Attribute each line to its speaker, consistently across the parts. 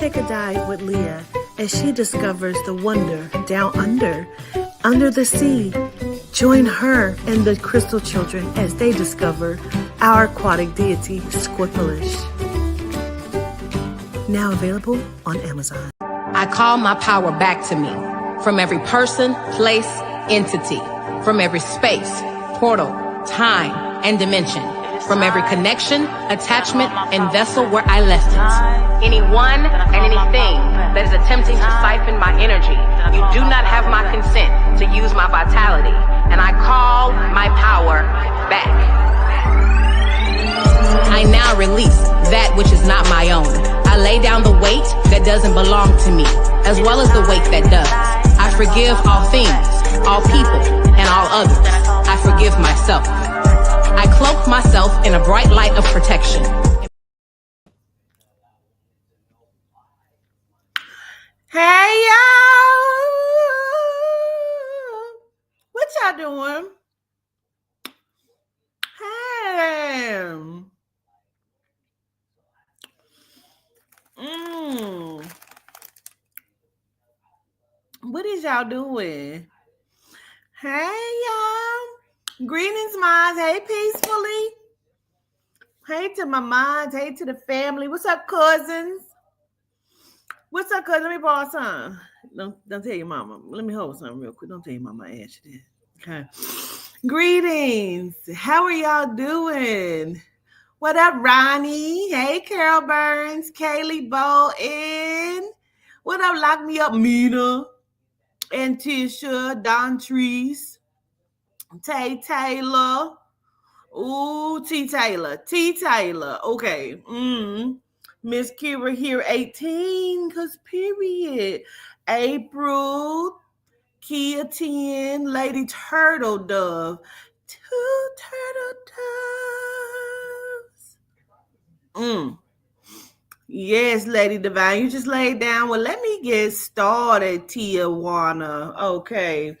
Speaker 1: take a dive with Leah as she discovers the wonder down under the sea. Join her and the Crystal Children as they discover our aquatic deity, Squirpelish. Now available on Amazon.
Speaker 2: I call my power back to me from every person, place, entity, from every space, portal, time, and dimension, from every connection, attachment, and vessel where I left it. Anyone and anything that is attempting to siphon my energy, you do not have my consent to use my vitality, and I call my power back. I now release that which is not my own. I lay down the weight that doesn't belong to me, as well as the weight that does. I forgive all things, all people, and all others. I forgive myself. I cloak myself in a bright light of protection.
Speaker 1: Hey, y'all! What y'all doing? Hey! What is y'all doing? Hey, y'all! Greetings, mods. Hey, peacefully. Hey to my mods. Hey to the family. What's up, cousins? What's up, cousin? Let me borrow some. Don't tell your mama. Let me hold something real quick. Don't tell your mama I asked you that. Okay. Greetings. How are y'all doing? What up, Ronnie? Hey, Carol Burns, Kaylee Bolton. What up, Lock Me Up, Mina? And Tisha, Don Treese, Tay Taylor. Ooh, T Taylor. Okay. Miss Kira here, 18, because period. April, Kia 10, Lady Turtle Dove. 2 turtle doves. Yes, Lady Divine, you just laid down. Well, let me get started, Tijuana. Okay.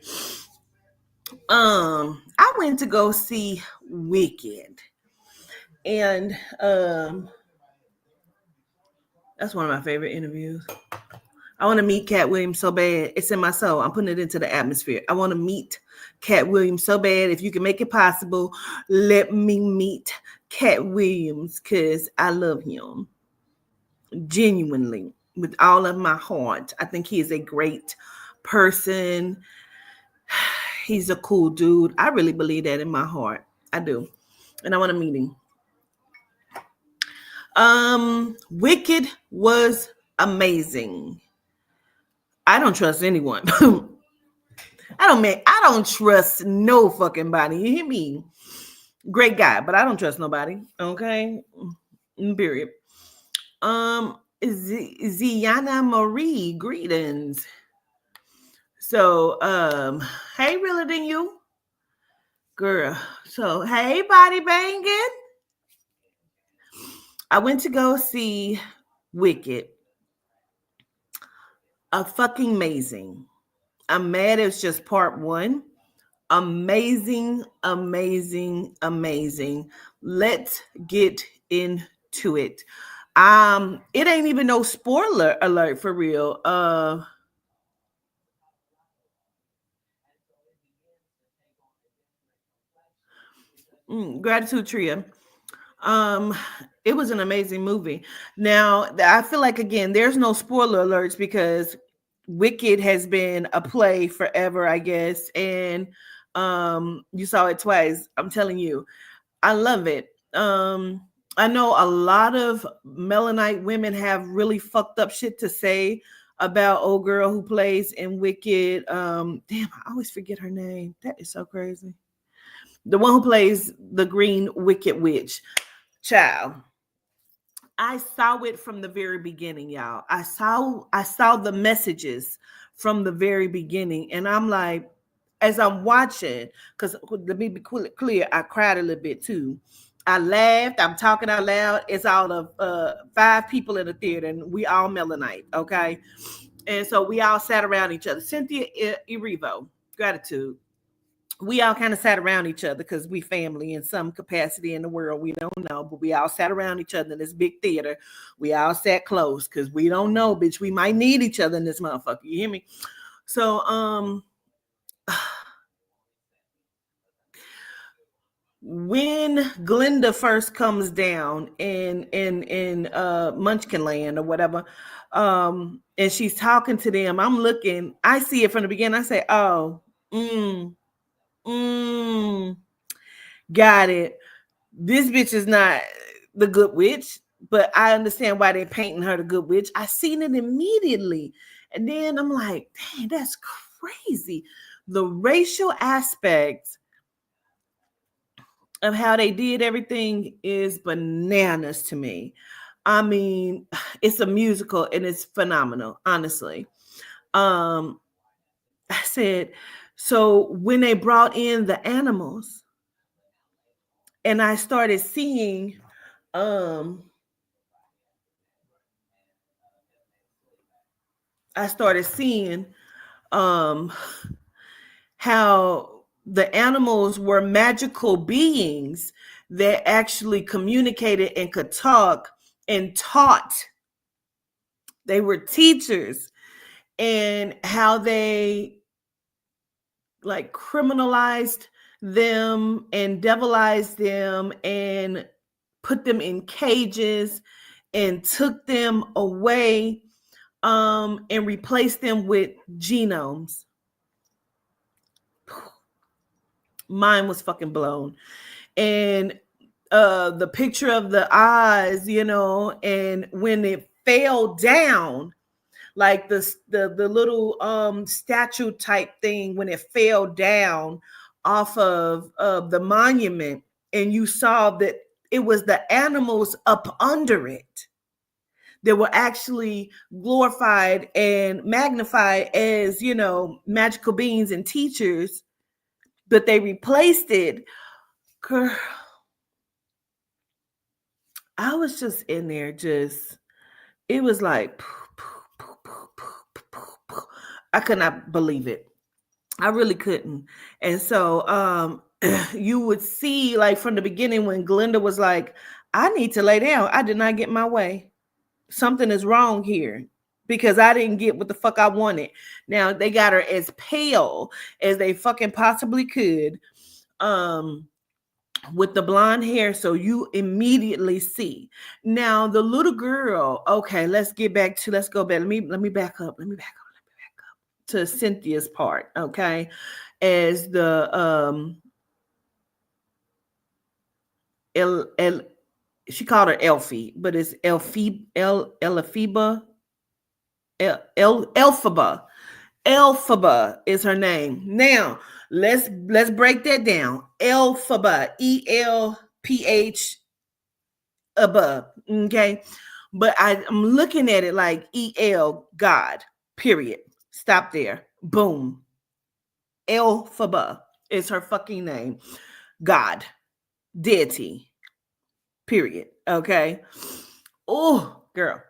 Speaker 1: I went to go see Wicked. And that's one of my favorite interviews. I want to meet Cat Williams so bad. It's in my soul. I'm putting it into the atmosphere. I want to meet Cat Williams so bad. If you can make it possible, let me meet Cat Williams because I love him. Genuinely, with all of my heart. I think he is a great person. He's a cool dude. I really believe that in my heart. I do. And I want to meet him. Wicked was amazing. I don't trust anyone. I don't trust no fucking body. You hear me? Great guy, but I don't trust nobody. Okay? Period. Ziana Marie, greetings. So, hey, realer than you, girl. So, hey, body banging. I went to go see Wicked. Fucking amazing. I'm mad it's just part 1. Amazing. Let's get into it. It ain't even no spoiler alert for real. Gratitude Tria. It was an amazing movie. Now, I feel like, again, there's no spoiler alerts because Wicked has been a play forever, I guess. And you saw it twice. I'm telling you, I love it. I know a lot of Melanite women have really fucked up shit to say about old girl who plays in Wicked. Damn, I always forget her name. That is so crazy. The one who plays the green Wicked Witch. Child. I saw it from the very beginning, y'all. I saw the messages from the very beginning. And I'm like, as I'm watching, because let me be clear, I cried a little bit too. I laughed. I'm talking out loud. It's all of 5 people in the theater, and we all Melanite, okay? And so we all sat around each other. Cynthia Erivo, gratitude. we all kind of sat around each other because we family in some capacity in the world. We don't know, but we all sat around each other in this big theater. We all sat close because we don't know, bitch. We might need each other in this motherfucker. You hear me? So, when Glinda first comes down in Munchkin Land or whatever, and she's talking to them, I'm looking, I see it from the beginning. I say, oh, mm, got it. This bitch is not the good witch, but I understand why they're painting her the good witch. I seen it immediately. And then I'm like, dang, that's crazy. The racial aspects of how they did everything is bananas to me. I mean, it's a musical and it's phenomenal, honestly. I said, so when they brought in the animals and I started seeing um I started seeing um how the animals were magical beings that actually communicated and could talk and taught. They were teachers, and how they like criminalized them and devilized them and put them in cages and took them away and replaced them with genomes. Mine was fucking blown. And the picture of the eyes, you know, and when it fell down, like the little statue type thing, when it fell down off of the monument, and you saw that it was the animals up under it that were actually glorified and magnified as, you know, magical beings and teachers, but they replaced it. Girl, I was just in there, just, it was like, I could not believe it. I really couldn't. And so you would see, like, from the beginning when Glinda was like, I need to lay down. I did not get my way. Something is wrong here because I didn't get what the fuck I wanted. Now they got her as pale as they fucking possibly could. With the blonde hair, so you immediately see. Now the little girl, okay, let's go back. Let me back up to Cynthia's part, okay? As the she called her Elfie, but it's Elphaba. Elphaba. Elphaba is her name. Now let's break that down. Elphaba, ELPH above. Okay. But I'm looking at it like EL, God, period. Stop there. Boom. Elphaba is her fucking name. God, deity, period. Okay. Oh, girl.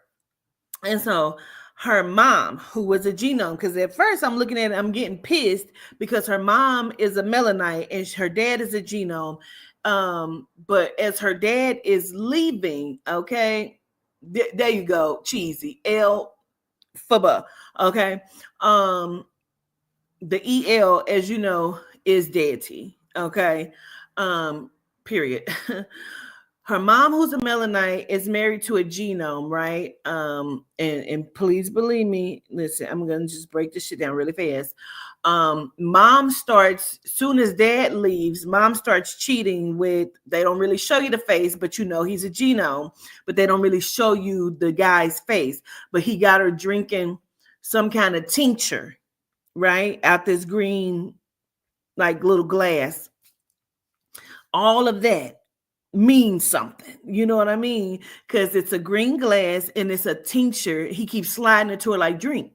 Speaker 1: And so her mom, who was a genome, because at first I'm looking at it, I'm getting pissed because her mom is a melanite and her dad is a genome. But as her dad is leaving, okay, there you go, cheesy, Elphaba, okay. The EL, as you know, is deity, okay, period. Her mom, who's a melanite, is married to a genome, right? And please believe me, listen, I'm gonna just break this shit down really fast. Mom starts, soon as dad leaves, mom starts cheating with, they don't really show you the face, but you know he's a genome, but they don't really show you the guy's face. But he got her drinking some kind of tincture, right? Out this green, like, little glass. All of that means something, you know what I mean? Because it's a green glass and it's a tincture. He keeps sliding it to her like, drink,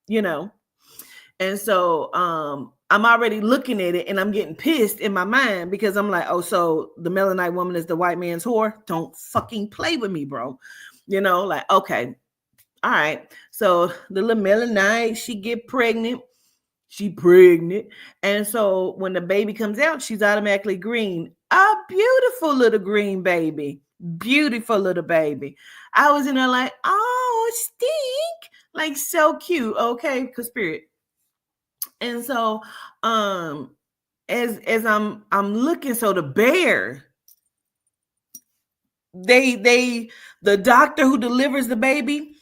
Speaker 1: you know. And so I'm already looking at it and I'm getting pissed in my mind because I'm like, oh, so the melanite woman is the white man's whore? Don't fucking play with me, bro. You know, like, okay, all right. So the little melanite, she get pregnant. She pregnant. And so when the baby comes out, she's automatically green. A beautiful little green baby. Beautiful little baby. I was in there like, oh, stink. Like so cute. Okay, because spirit. And so as I'm looking, so the bear, they the doctor who delivers the baby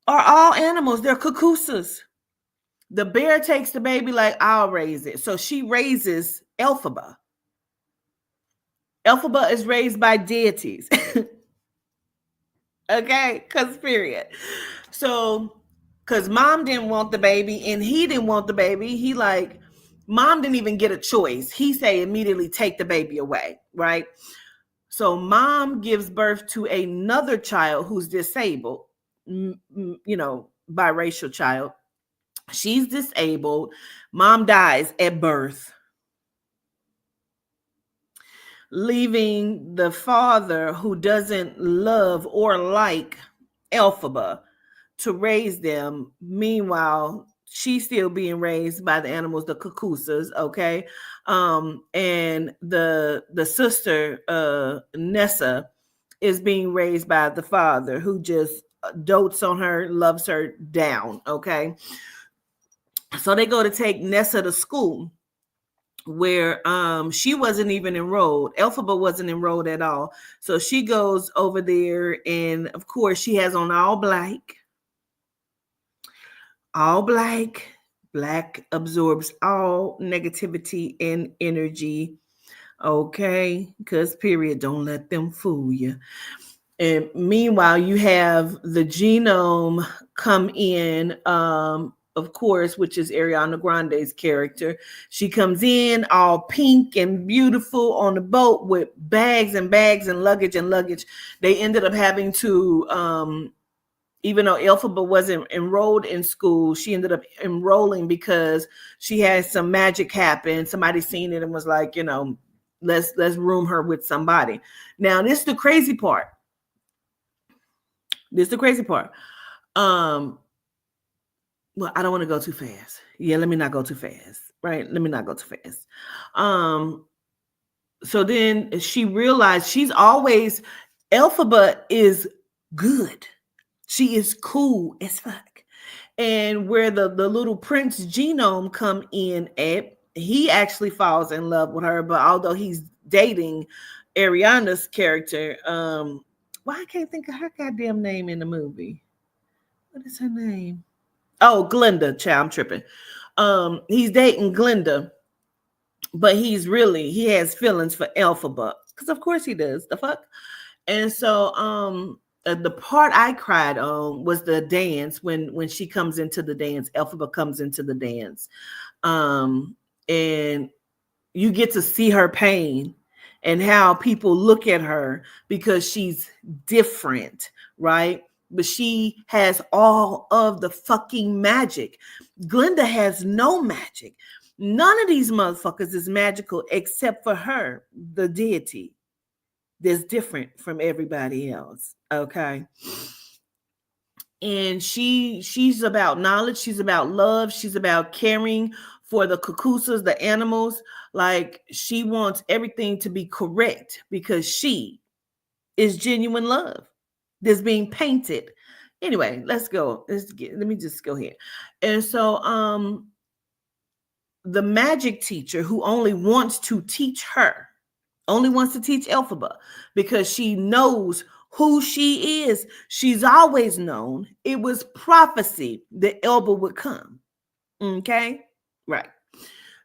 Speaker 1: are all animals. They're cuckoosas. The bear takes the baby like, I'll raise it. So she raises Elphaba. Elphaba is raised by deities. Okay, cause period. So, cause mom didn't want the baby and he didn't want the baby. He like, mom didn't even get a choice. He say immediately take the baby away, right? So mom gives birth to another child who's disabled, biracial child. She's disabled. Mom dies at birth, leaving the father who doesn't love or like Elphaba to raise them. Meanwhile, she's still being raised by the animals, the cuckoosas, okay? And the sister, Nessa, is being raised by the father who just dotes on her, loves her down, okay? So they go to take Nessa to school where she wasn't even enrolled. Elphaba wasn't enrolled at all. So she goes over there, and of course she has on all black. All black. Black absorbs all negativity and energy. Okay, because period, don't let them fool you. And meanwhile, you have the genome come in, of course, which is Ariana Grande's character. She comes in all pink and beautiful on the boat with bags and bags and luggage and luggage. They ended up having to, even though Elphaba wasn't enrolled in school, she ended up enrolling because she had some magic happen. Somebody seen it and was like, let's room her with somebody. Now, this is the crazy part. Well, I don't want to go too fast. Yeah, let me not go too fast. Right? Let me not go too fast. So then she realized Elphaba is good. She is cool as fuck. And where the little prince genome come in at, he actually falls in love with her. But although he's dating Ariana's character, why I can't think of her goddamn name in the movie. What is her name? Oh, Glinda. Child, I'm tripping. He's dating Glinda, but he has feelings for Elphaba. Because of course he does. The fuck? And so the part I cried on was the dance when she comes into the dance. Elphaba comes into the dance. And you get to see her pain and how people look at her because she's different, right? But she has all of the fucking magic. Glinda has no magic. None of these motherfuckers is magical except for her, the deity, that's different from everybody else. Okay. And she's about knowledge, she's about love, she's about caring for the cuckoosas, the animals. Like she wants everything to be correct because she is genuine love that's being painted. Anyway, let's go. Let me just go here. And so the magic teacher who only wants to teach Elphaba because she knows who she is. She's always known. It was prophecy that Elba would come. Okay? Right.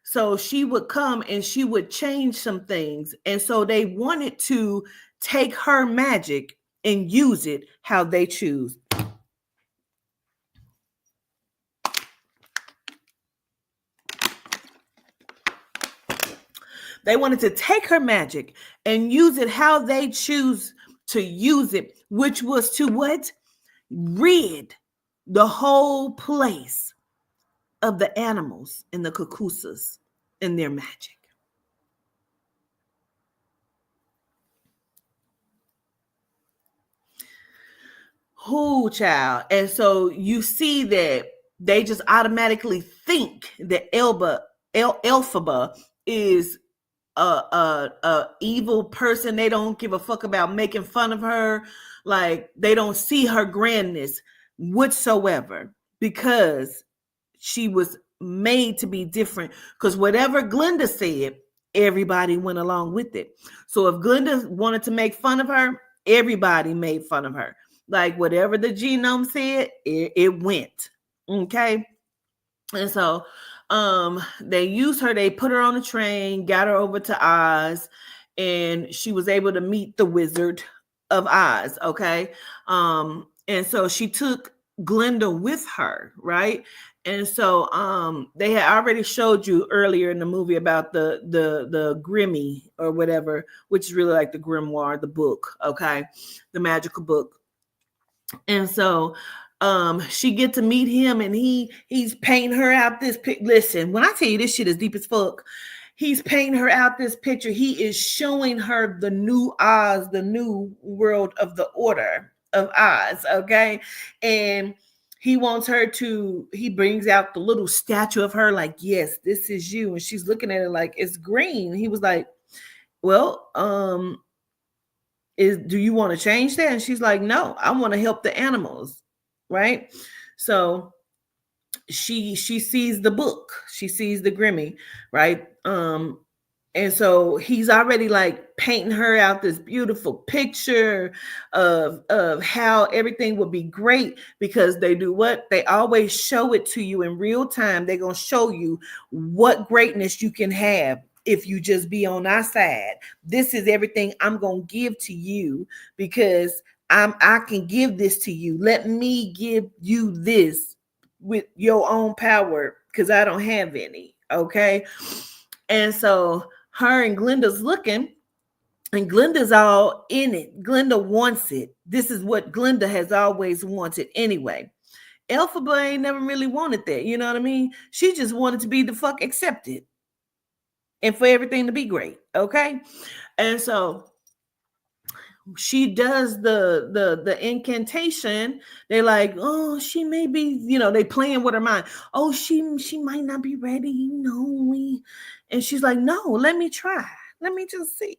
Speaker 1: So she would come and she would change some things. And so they wanted to take her magic and use it how they choose. They wanted to take her magic and use it how they choose to use it, which was to what? Rid the whole place of the animals and the cuckoosas and their magic. Who, child? And so you see that they just automatically think that Elphaba is a evil person. They don't give a fuck about making fun of her. Like they don't see her grandness whatsoever because she was made to be different. Because whatever Glinda said, everybody went along with it. So if Glinda wanted to make fun of her, everybody made fun of her. Like whatever the genome said, it went. Okay. And so they used her, they put her on a train, got her over to Oz, and she was able to meet the Wizard of Oz. Okay. And so she took Glinda with her, right? And so they had already showed you earlier in the movie about the Grimmy or whatever, which is really like the grimoire, the book, okay, the magical book. And so she get to meet him, and he's painting her out this listen, when I tell you this shit is deep as fuck, he's painting her out this picture. He is showing her the new Oz, the new world of the Order of Oz, okay? And he wants her to, he brings out the little statue of her, like, yes, this is you. And she's looking at it like it's green. He was like, well, do you want to change that? And she's like, no, I want to help the animals, right? So she sees the book, she sees the Grimmy, right? And so he's already like painting her out this beautiful picture of how everything would be great, because they do what? They always show it to you in real time. They're going to show you what greatness you can have if you just be on our side. This is everything I'm going to give to you because I can give this to you. Let me give you this with your own power because I don't have any. Okay. And so her and Glinda's looking, and Glinda's all in it. Glinda wants it. This is what Glinda has always wanted anyway. Elphaba ain't never really wanted that. You know what I mean? She just wanted to be the fuck accepted and for everything to be great. Okay. And so she does the incantation. They're like, oh, she may be, they playing with her mind. Oh, she might not be ready, and she's like, no, let me try. Let me just see.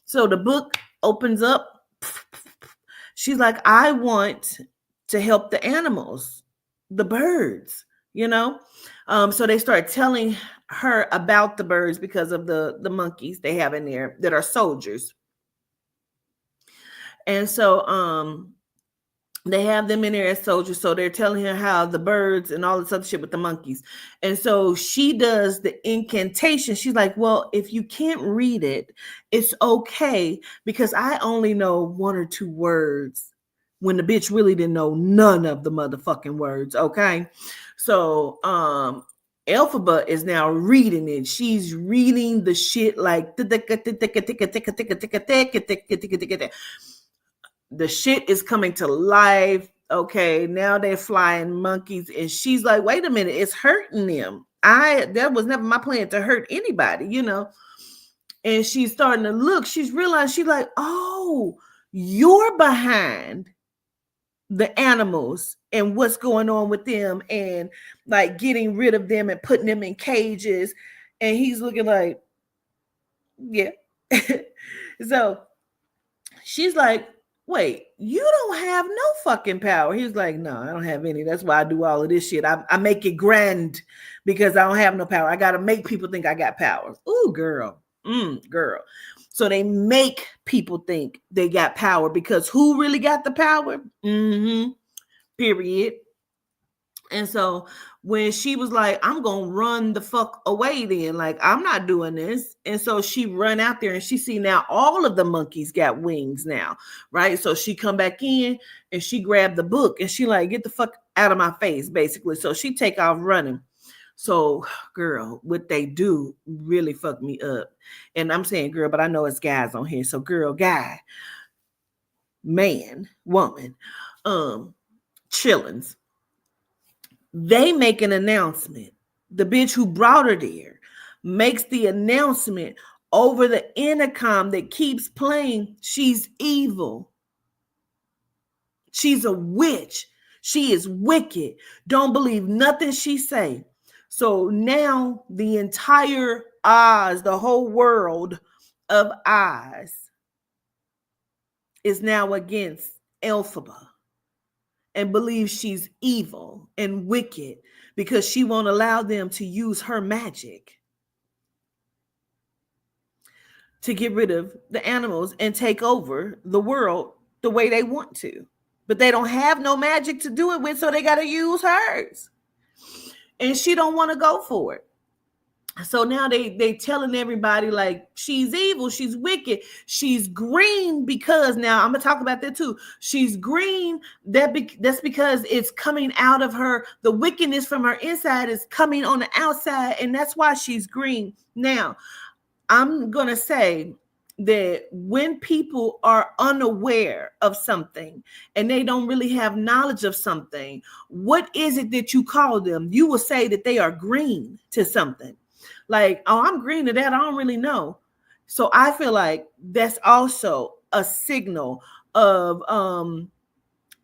Speaker 1: So the book opens up. She's like, I want to help the animals, the birds, So they start telling her about the birds because of the monkeys they have in there that are soldiers. And so they have them in there as soldiers. So they're telling her how the birds and all this other shit with the monkeys. And so she does the incantation. She's like, well, if you can't read it, it's okay, because I only know 1 or 2 words, when the bitch really didn't know none of the motherfucking words. Okay. So Elphaba is now reading it. She's reading the shit like the shit is coming to life. Okay, now they're flying monkeys, and she's like, wait a minute, it's hurting them. That was never my plan to hurt anybody, And she's starting to look, she's realized, she's like, oh, you're behind the animals and what's going on with them, and like getting rid of them and putting them in cages. And he's looking like, yeah. So she's like, wait, you don't have no fucking power. He was like, no, I don't have any. That's why I do all of this shit. I make it grand because I don't have no power. I got to make people think I got power. Ooh, girl. Girl. So they make people think they got power, because who really got the power? Period. And so when she was like, I'm going to run the fuck away then, like, I'm not doing this. And so she run out there, and she see now all of the monkeys got wings now, right? So she come back in, and she grabbed the book, and she like, get the fuck out of my face, basically. So she take off running. So, girl, what they do really fucked me up. And I'm saying girl, but I know it's guys on here. So girl, guy, man, woman, chillins. They make an announcement. The bitch who brought her there makes the announcement over the intercom that keeps playing. She's evil. She's a witch. She is wicked. Don't believe nothing she say. So now the entire Oz, the whole world of Oz is now against Elphaba and believes she's evil and wicked because she won't allow them to use her magic to get rid of the animals and take over the world the way they want to. But they don't have no magic to do it with, so they got to use hers. And she don't want to go for it. So now they telling everybody like she's evil, she's wicked, she's green because now I'm gonna talk about that too. She's green that's because it's coming out of her. The wickedness from her inside is coming on the outside, and that's why she's green. Now I'm gonna say that when people are unaware of something and they don't really have knowledge of something, what is it that you call them? You will say that they are green to something. Like, oh, I'm green to that. I don't really know. So I feel like that's also a signal of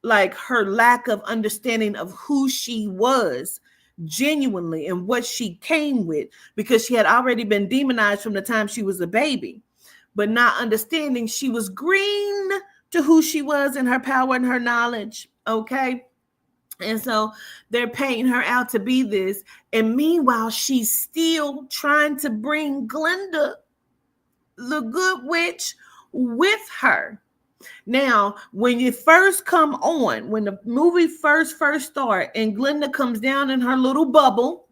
Speaker 1: like her lack of understanding of who she was genuinely and what she came with, because she had already been demonized from the time she was a baby, but not understanding she was green to who she was and her power and her knowledge. Okay. And so they're painting her out to be this. And meanwhile, she's still trying to bring Glinda, the good witch, with her. Now, when you first come on, when the movie first start and Glinda comes down in her little bubble,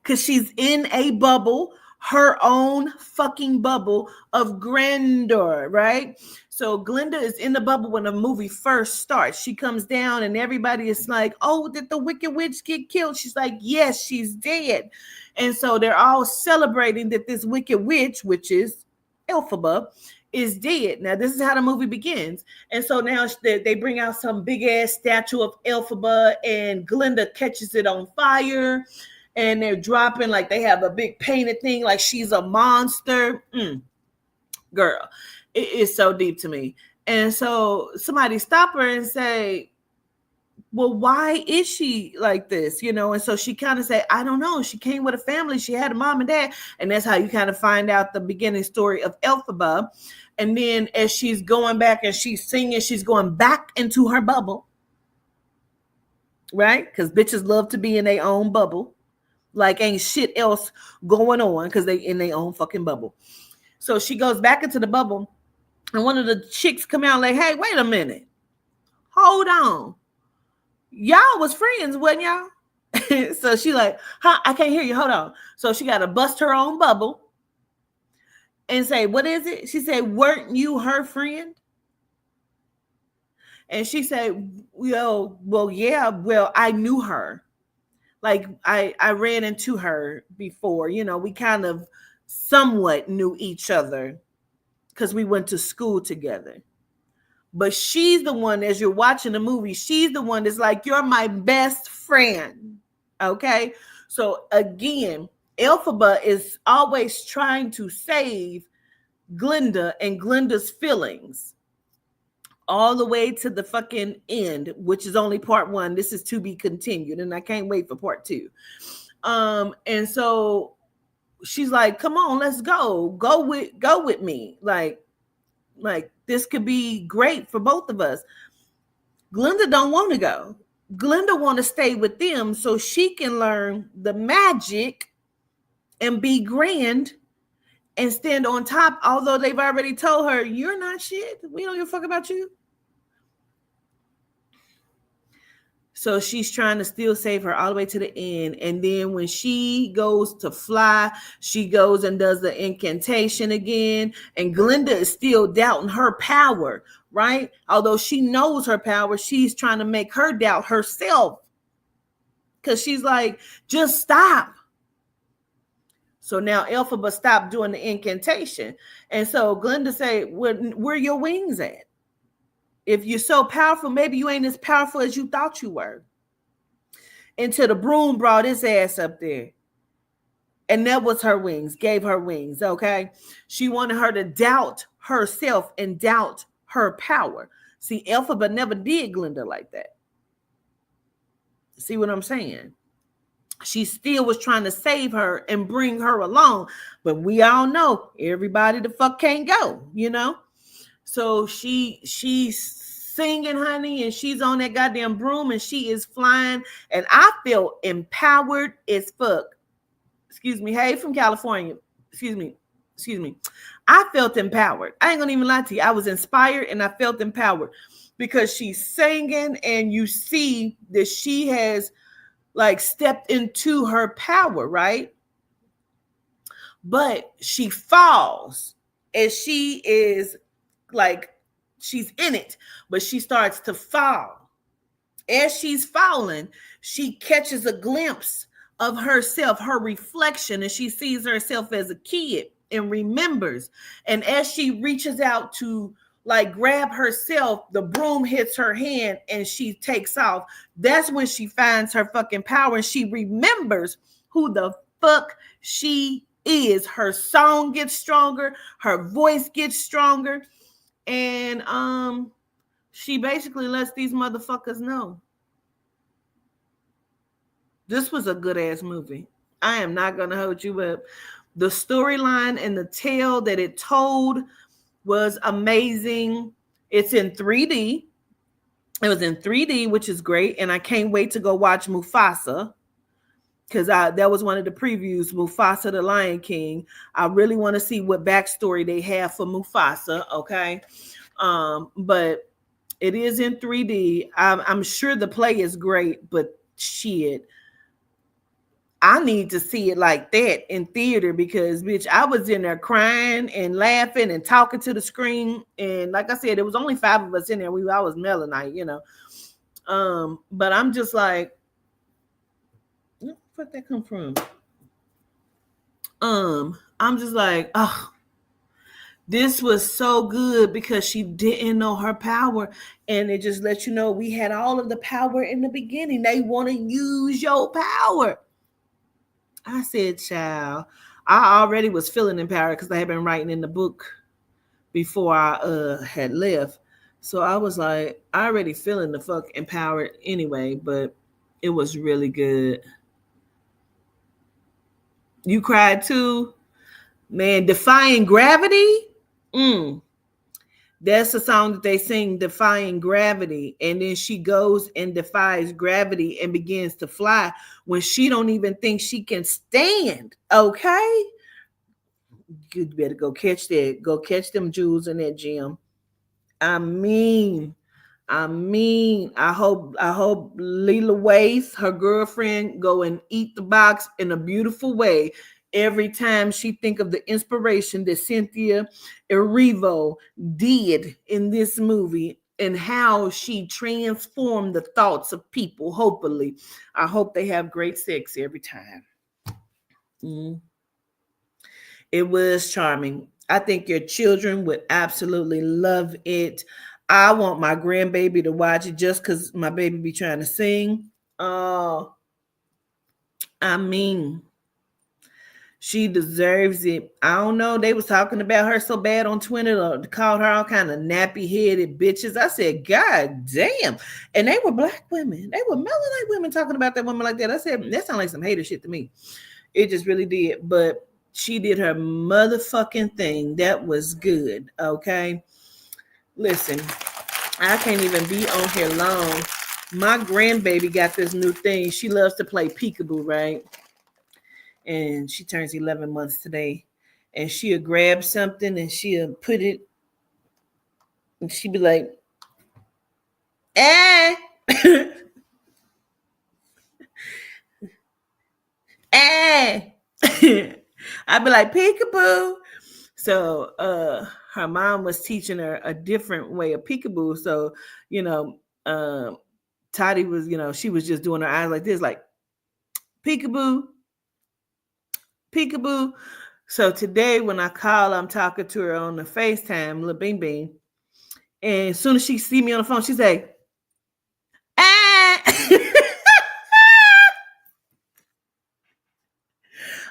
Speaker 1: because she's in a bubble, her own fucking bubble of grandeur, right? So Glinda is in the bubble when the movie first starts. She comes down and everybody is like, oh, did the Wicked Witch get killed? She's like, yes, she's dead. And so they're all celebrating that this Wicked Witch, which is Elphaba, is dead. Now, this is how the movie begins. And so now they bring out some big ass statue of Elphaba, and Glinda catches it on fire. And they're dropping, like they have a big painted thing, like she's a monster. Girl, it is so deep to me. And so somebody stop her and say, well, why is she like this? You know, and so she kind of say, I don't know. She came with a family. She had a mom and dad. And that's how you kind of find out the beginning story of Elphaba. And then as she's going back and she's singing, she's going back into her bubble. Right? Because bitches love to be in their own bubble. Like ain't shit else going on because they in their own fucking bubble. So she goes back into the bubble, and one of the chicks come out like, hey, wait a minute. Hold on. Y'all was friends, wasn't y'all? So she like, huh, I can't hear you. Hold on. So she got to bust her own bubble and say, what is it? She said, weren't you her friend? And she said, well, yeah, well, I knew her. Like I ran into her before, you know, we kind of somewhat knew each other because we went to school together. But she's the one, as you're watching the movie, she's the one that's like, you're my best friend. Okay. So again, Elphaba is always trying to save Glinda and Glinda's feelings all the way to the fucking end, which is only part one. This is to be continued, and I can't wait for part two. And so she's like, come on, let's go with me. Like this could be great for both of us. Glinda don't want to go. Glinda want to stay with them so she can learn the magic and be grand and stand on top, although they've already told her, you're not shit. We don't give a fuck about you. So she's trying to still save her all the way to the end. And then when she goes to fly, she goes and does the incantation again. And Glinda is still doubting her power, right? Although she knows her power, she's trying to make her doubt herself. Because she's like, just stop. So now Elphaba stopped doing the incantation. And so Glinda say, where your wings at? If you're so powerful, maybe you ain't as powerful as you thought you were. Until the broom brought his ass up there. And that was her wings, gave her wings, okay? She wanted her to doubt herself and doubt her power. See, Elphaba never did Glinda like that. See what I'm saying? She still was trying to save her and bring her along. But we all know everybody the fuck can't go, you know? So she's singing, honey, and she's on that goddamn broom and she is flying. And I feel empowered as fuck. Excuse me. Hey, from California. Excuse me. Excuse me. I felt empowered. I ain't gonna even lie to you. I was inspired and I felt empowered because she's singing and you see that she has like stepped into her power, right? But she falls and she is like, she's in it, but she starts to fall. As she's falling, she catches a glimpse of herself, her reflection, and she sees herself as a kid and remembers. And as she reaches out to like grab herself, the broom hits her hand and she takes off. That's when she finds her fucking power and she remembers who the fuck she is. Her song gets stronger, her voice gets stronger, and she basically lets these motherfuckers know. This was a good ass movie. I am not gonna hold you up. The storyline and the tale that it told was amazing. It's in 3D. It was in 3D, which is great, and I can't wait to go watch Mufasa because that was one of the previews. Mufasa, the Lion King. I really want to see what backstory they have for Mufasa. Okay, but it is in 3D. I'm sure the play is great, but shit, I need to see it like that in theater because, bitch, I was in there crying and laughing and talking to the screen. And like I said, there was only 5 of us in there. I was Melonite, you know. But I'm just like, where'd that come from? I'm just like, oh, this was so good because she didn't know her power. And it just lets you know we had all of the power in the beginning. They want to use your power. I said, child, I already was feeling empowered because I had been writing in the book before I had left. So I was like, I already feeling the fuck empowered anyway, but it was really good. You cried too? Man, Defying Gravity? That's the song that they sing, Defying Gravity. And then she goes and defies gravity and begins to fly when she don't even think she can stand. Okay? You better go catch that. Go catch them jewels in that gym. I mean, I hope Leela Waithe, her girlfriend, go and eat the box in a beautiful way every time she think of the inspiration that Cynthia Erivo did in this movie and how she transformed the thoughts of people. Hopefully, I hope they have great sex every time. It was charming. I think your children would absolutely love it. I want my grandbaby to watch it just because my baby be trying to sing. I mean, she deserves it. I don't know. They was talking about her so bad on Twitter, called her all kind of nappy-headed bitches. I said, God damn. And they were black women. They were Melanin women talking about that woman like that. I said, that sounds like some hater shit to me. It just really did. But she did her motherfucking thing. That was good. Okay. Listen, I can't even be on here long. My grandbaby got this new thing. She loves to play peekaboo, right? And she turns 11 months today. And she'll grab something and she'll put it, and she'll be like, eh. eh. I'd be like, peekaboo. So her mom was teaching her a different way of peekaboo. So, Toddy was, she was just doing her eyes like this, like peekaboo, peekaboo. So today when I call, I'm talking to her on the FaceTime, little Bing Bing. And as soon as she see me on the phone, she say, ah.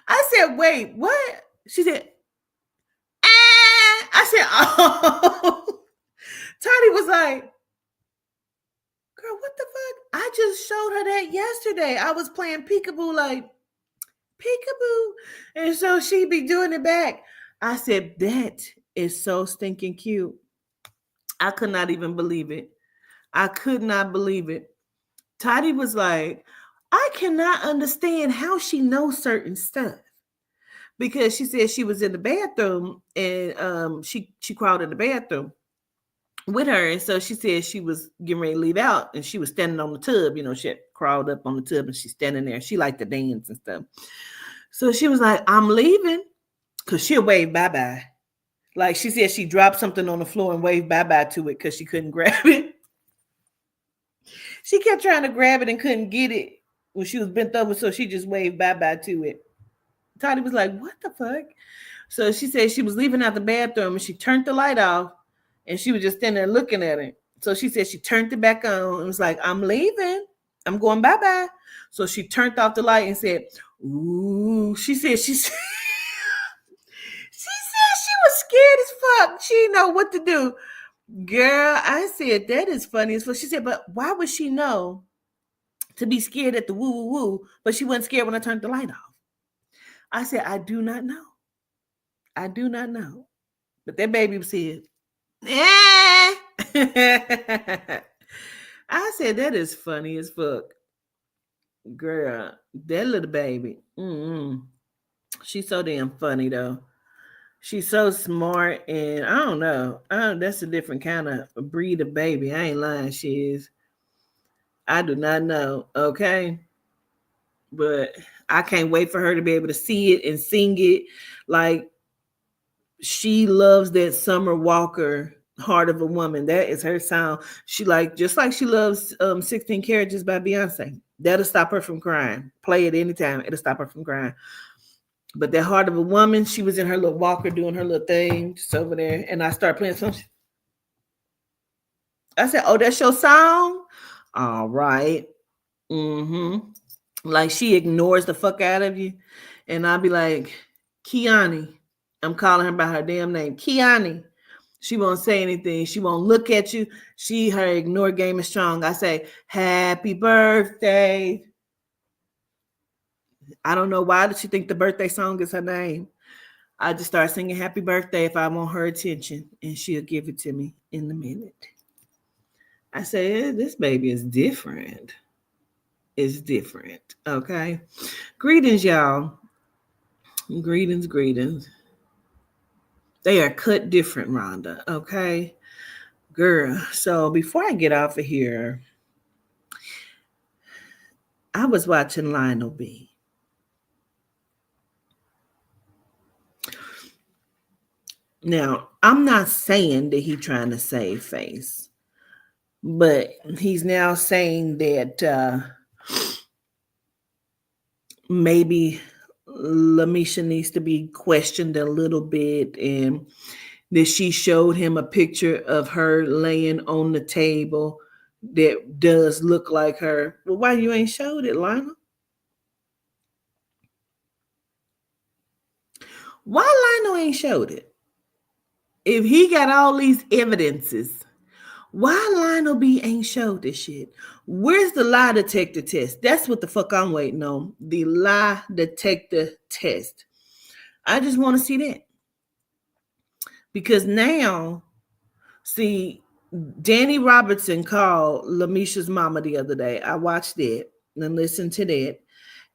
Speaker 1: I said, wait, what? She said, ah. I said, oh. Toddy was like, girl, what the fuck? I just showed her that yesterday. I was playing peekaboo like peekaboo. And so she be doing it back. I said, that is so stinking cute. I could not even believe it. I could not believe it. Toddy was like, I cannot understand how she knows certain stuff. Because she said she was in the bathroom and she crawled in the bathroom with her. And so she said she was getting ready to leave out and she was standing on the tub. You know, she had crawled up on the tub and she's standing there. She liked to dance and stuff. So she was like, I'm leaving. Because she'll wave bye-bye. Like she said she dropped something on the floor and waved bye-bye to it because she couldn't grab it. She kept trying to grab it and couldn't get it when she was bent over, so she just waved bye-bye to it. Toddy was like, what the fuck? So she said she was leaving out the bathroom and she turned the light off and she was just standing there looking at it. So she said she turned it back on and was like, I'm leaving. I'm going bye-bye. So she turned off the light and said, ooh. She said she was scared as fuck. She didn't know what to do. Girl, I said, that is funny as fuck. She said, but why would she know to be scared at the woo woo woo, but she wasn't scared when I turned the light off? I said, I do not know. I do not know. But that baby said, eh. I said, that is funny as fuck. Girl, that little baby. She's so damn funny, though. She's so smart, and I don't know. That's a different kind of breed of baby. I ain't lying, she is. I do not know, okay? But I can't wait for her to be able to see it and sing it. Like, she loves that Summer Walker, Heart of a Woman. That is her sound. She just like she loves 16 Carriages by Beyonce. That'll stop her from crying. Play it anytime. It'll stop her from crying. But that Heart of a Woman, she was in her little walker doing her little thing just over there. And I started playing something. I said, oh, that's your song? All right. Like she ignores the fuck out of you. And I'll be like, Kiani. I'm calling her by her damn name. Kiani. She won't say anything. She won't look at you. Her ignore game is strong. I say, happy birthday. I don't know why did she think the birthday song is her name. I just start singing happy birthday if I want her attention, and she'll give it to me in a minute. I say, this baby is different. It's different. Okay. Greetings, y'all. Greetings. They are cut different, Rhonda. Okay. Girl. So before I get off of here, I was watching Lionel B. Now, I'm not saying that he's trying to save face, but he's now saying that maybe Lamisha needs to be questioned a little bit, and that she showed him a picture of her laying on the table that does look like her. Well, why you ain't showed it, Lionel? Why Lionel ain't showed it? If he got all these evidences, why Lionel B ain't showed this shit? Where's the lie detector test? That's what the fuck I'm waiting on. The lie detector test. I just want to see that. Because now, see, Danny Robertson called Lamisha's mama the other day. I watched it and listened to that.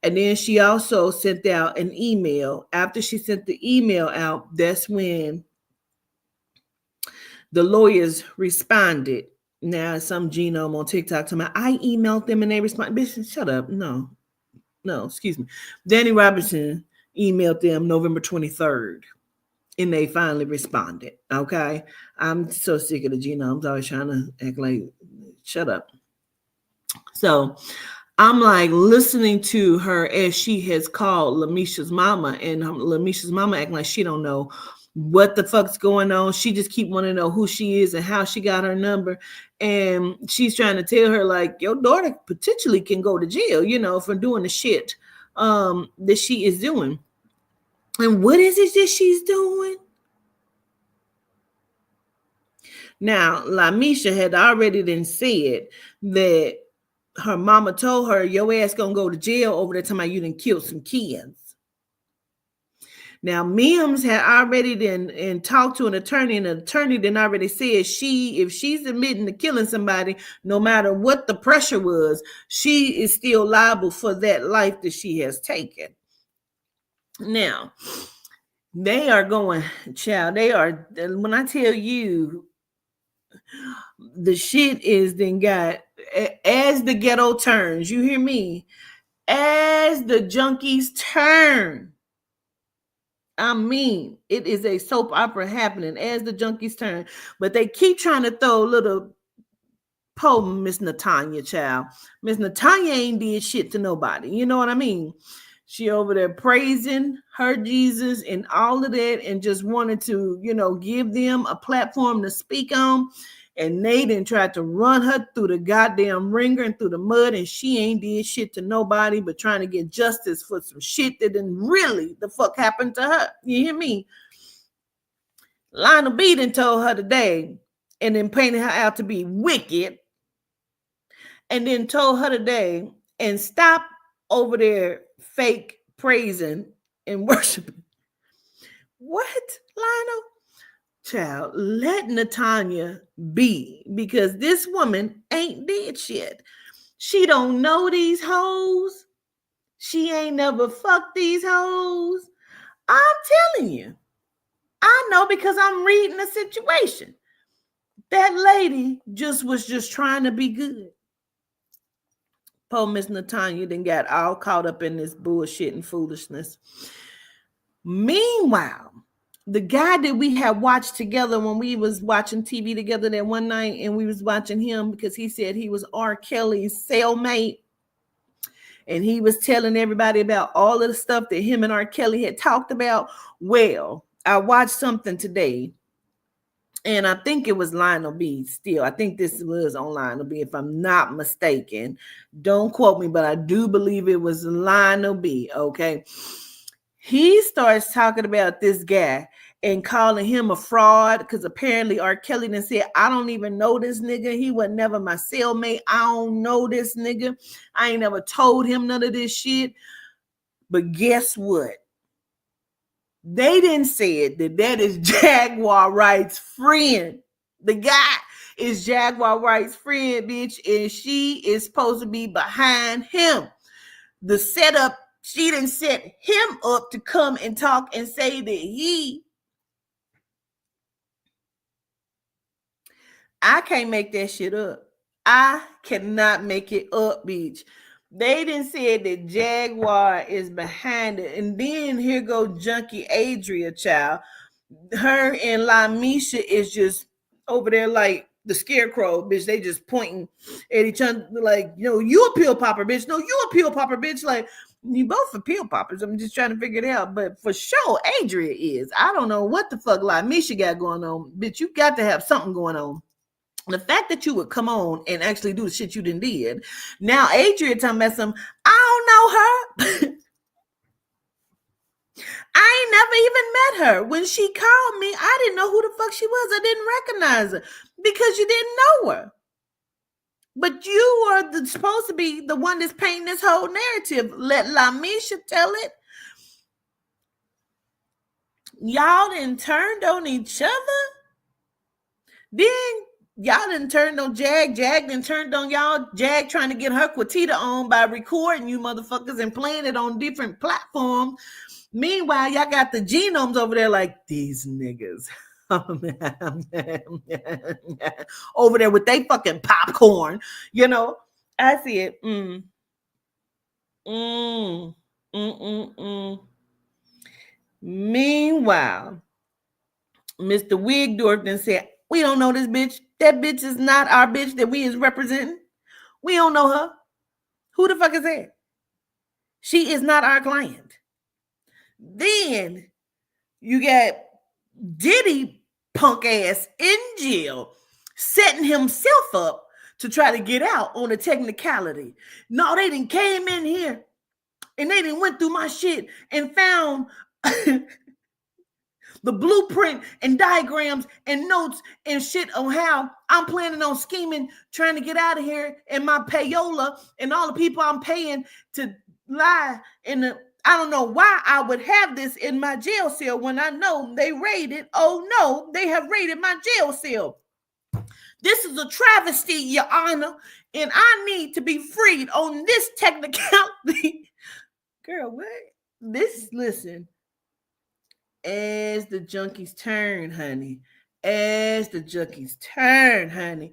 Speaker 1: And then she also sent out an email. After she sent the email out, that's when the lawyers responded. Now, some genome on TikTok to me, I emailed them and they responded. Bitch, shut up. No, excuse me. Danny Robinson emailed them November 23rd and they finally responded. Okay. I'm so sick of the genomes. I was trying to act like, shut up. So I'm like listening to her as she has called Lamisha's mama, and Lamisha's mama acting like she don't know what the fuck's going on. She just keep wanting to know who she is and how she got her number. And she's trying to tell her, like, your daughter potentially can go to jail, for doing the shit that she is doing. And what is it that she's doing? Now, Lamisha had already then said that her mama told her, your ass gonna go to jail over there, time you done killed some kids. Now, Mims had already then and talked to an attorney, and the attorney then already said if she's admitting to killing somebody, no matter what the pressure was, she is still liable for that life that she has taken. Now, they are going, child, they are, when I tell you, the shit is then got, as the ghetto turns, you hear me? As the junkies turn, I mean, it is a soap opera happening as the junkies turn, but they keep trying to throw little poem Miss Natanya, child. Miss Natanya ain't did shit to nobody. You know what I mean? She over there praising her Jesus and all of that, and just wanted to, give them a platform to speak on. And they done tried to run her through the goddamn ringer and through the mud, and she ain't did shit to nobody but trying to get justice for some shit that didn't really the fuck happened to her. You hear me? Lionel B done told her today and then painted her out to be wicked, and then told her today and stop over there fake praising and worshiping. What, Lionel? Child, let Natanya be, because this woman ain't did shit. She don't know these hoes. She ain't never fucked these hoes. I'm telling you. I know because I'm reading the situation. That lady was just trying to be good. Poor Miss Natanya then got all caught up in this bullshit and foolishness. Meanwhile, the guy that we had watched together when we was watching TV together that one night, and we was watching him because he said he was R. Kelly's cellmate, and he was telling everybody about all of the stuff that him and R. Kelly had talked about. Well, I watched something today, and I think it was Lionel B still. I think this was on Lionel B, if I'm not mistaken. Don't quote me, but I do believe it was Lionel B, okay? He starts talking about this guy and calling him a fraud because apparently R. Kelly then said, I don't even know this nigga. He was never my cellmate. I don't know this nigga. I ain't never told him none of this shit. But guess what? They didn't say it, that is Jaguar Wright's friend. The guy is Jaguar Wright's friend, bitch, and she is supposed to be behind him. The setup, she didn't set him up to come and talk and say that I can't make that shit up. I cannot make it up, bitch. They didn't say that Jaguar is behind it. And then here go Junkie Adria, child. Her and Lamisha is just over there like the scarecrow, bitch. They just pointing at each other like, you a pill popper, bitch. No, you a pill popper, bitch. Like, you both are pill poppers. I'm just trying to figure it out. But for sure, Adria is. I don't know what the fuck Lamisha got going on. Bitch, you got to have something going on. The fact that you would come on and actually do the shit you did. Now, Adria talking about some, I don't know her. I ain't never even met her. When she called me, I didn't know who the fuck she was. I didn't recognize her because you didn't know her. But you are supposed to be the one that's painting this whole narrative. Let Lamisha tell it. Y'all done turned on each other. Then y'all done turned on Jag. Jag done turned on y'all. Jag trying to get her Quatita on by recording you motherfuckers and playing it on different platforms. Meanwhile, y'all got the genomes over there like these niggas. Over there with they fucking popcorn. I see it. Meanwhile, Mr. Wigdorf then said, we don't know this bitch. That bitch is not our bitch that we is representing. We don't know her. Who the fuck is that? She is not our client. Then you got Diddy punk ass in jail setting himself up to try to get out on a technicality. No, they didn't came in here and they didn't went through my shit and found the blueprint and diagrams and notes and shit on how I'm planning on scheming, trying to get out of here, and my payola and all the people I'm paying to lie in the. I don't know why I would have this in my jail cell when I know they raided. Oh no, they have raided my jail cell. This is a travesty, Your Honor, and I need to be freed on this technicality. Girl, what? Listen, as the junkies turn, honey. As the junkies turn, honey.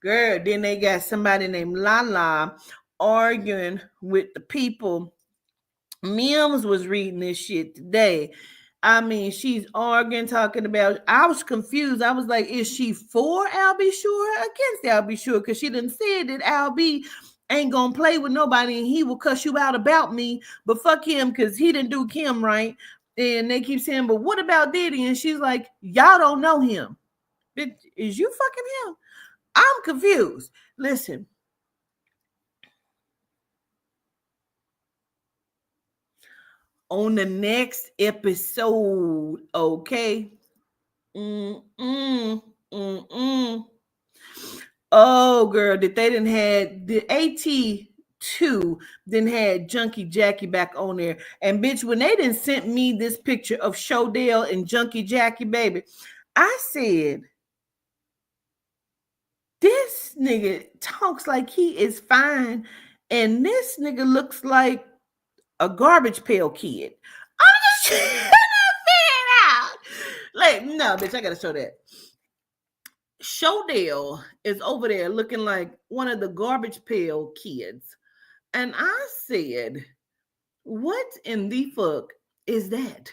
Speaker 1: Girl, then they got somebody named Lala arguing with the people. Mims was reading this shit today. I mean, she's arguing, talking about. I was confused. I was like, is she for Al B. Sure, against Al B. Sure? Because she didn't say that Al B. ain't gonna play with nobody and he will cuss you out about me. But fuck him because he didn't do Kim right. And they keep saying, but what about Diddy? And she's like, y'all don't know him. Bitch, is you fucking him? I'm confused. Listen. On the next episode, okay? Oh, girl, that they didn't had the AT2 then had Junkie Jackie back on there. And bitch, when they didn't sent me this picture of Shodell and Junkie Jackie, baby, I said, this nigga talks like he is fine, and this nigga looks like a garbage pail kid. I'm just trying to figure it out. Like, no, bitch, I gotta show that. Shodell is over there looking like one of the garbage pail kids. And I said, what in the fuck is that?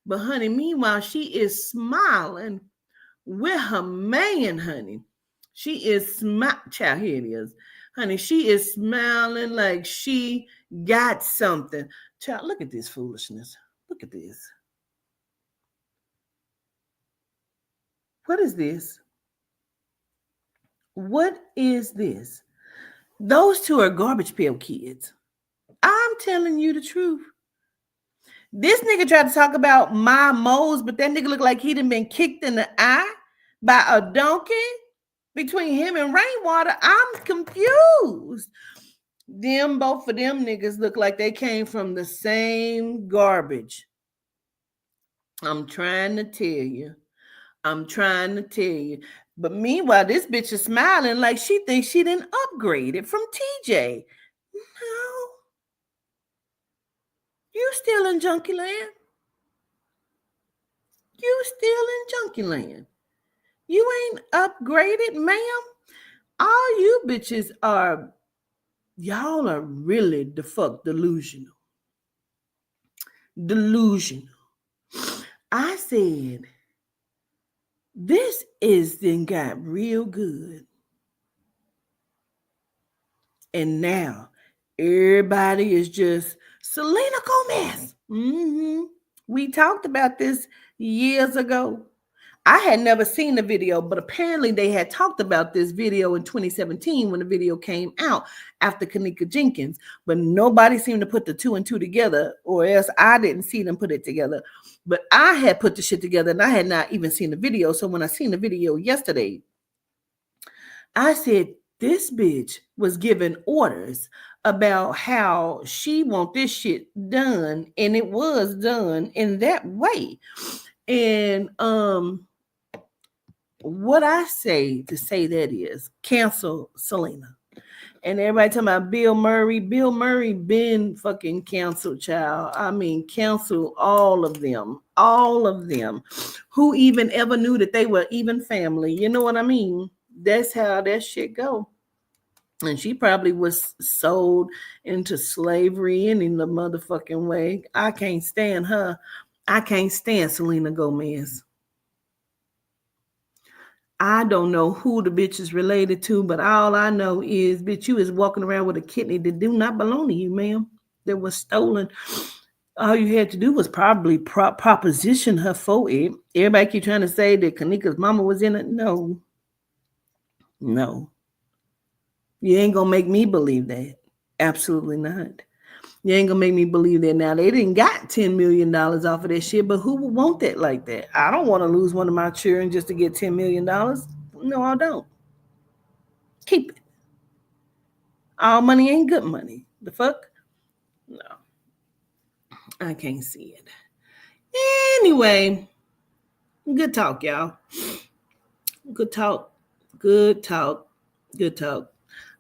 Speaker 1: But honey, meanwhile, she is smiling with her man, honey. She is child, here it is. Honey, she is smiling like she got something. Child, look at this foolishness. Look at this. What is this? What is this? Those two are garbage pail kids. I'm telling you the truth. This nigga tried to talk about my moles, but that nigga looked like he done been kicked in the eye by a donkey. Between him and Rainwater, I'm confused. Both of them niggas look like they came from the same garbage. I'm trying to tell you. But meanwhile, this bitch is smiling like she thinks she didn't upgrade it from TJ. No. You still in Junkie Land? You ain't upgraded, ma'am. All you bitches are, y'all are really the fuck delusional. I said, this is then got real good. And now everybody is just Selena Gomez. We talked about this years ago. I had never seen the video, but apparently they had talked about this video in 2017 when the video came out after Kanika Jenkins, but nobody seemed to put the two and two together, or else I didn't see them put it together. But I had put the shit together and I had not even seen the video. So when I seen the video yesterday, I said, this bitch was giving orders about how she want this shit done, and it was done in that way. And what I say to say that is cancel Selena. And everybody talking about Bill Murray. Bill Murray been fucking canceled, child. I mean, cancel all of them. Who even ever knew that they were even family? You know what I mean? That's how that shit go. And she probably was sold into slavery any the motherfucking way. I can't stand her. I can't stand Selena Gomez. I don't know who the bitch is related to, but all I know is, bitch, you is walking around with a kidney that do not belong to you, ma'am. That was stolen. All you had to do was probably proposition her for it. Everybody keep trying to say that Kanika's mama was in it. No. You ain't gonna make me believe that. Absolutely not. You ain't gonna make me believe that now. They didn't got $10 million off of that shit, but who would want that like that? I don't want to lose one of my children just to get $10 million. No, I don't. Keep it. All money ain't good money. The fuck? No, I can't see it. Anyway, good talk, y'all. Good talk. Good talk. Good talk.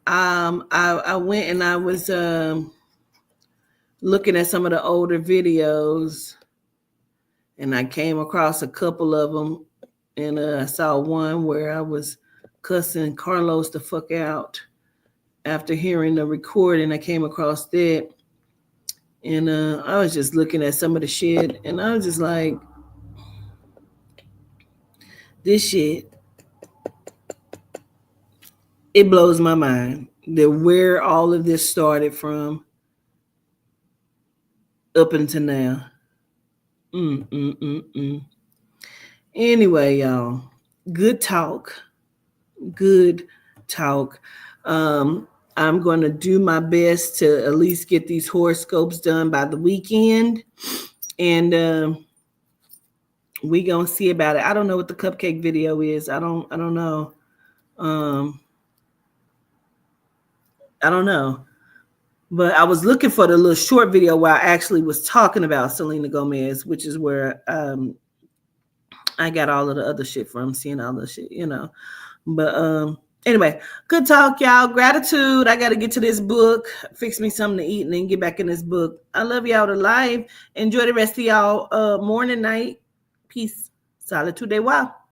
Speaker 1: I went and I was looking at some of the older videos, and I came across a couple of them, and I saw one where I was cussing Carlos the fuck out after hearing the recording. I came across that, and I was just looking at some of the shit, and I was just like, this shit, it blows my mind that where all of this started from up until now. Anyway, y'all, good talk. Good talk. I'm going to do my best to at least get these horoscopes done by the weekend. And we going to see about it. I don't know what the cupcake video is. I don't know. I don't know. But I was looking for the little short video where I actually was talking about Selena Gomez, which is where I got all of the other shit from, seeing all the shit, you know. But anyway, good talk, y'all. Gratitude. I got to get to this book, fix me something to eat, and then get back in this book. I love y'all to life. Enjoy the rest of y'all morning, night. Peace. Solitude. Wow.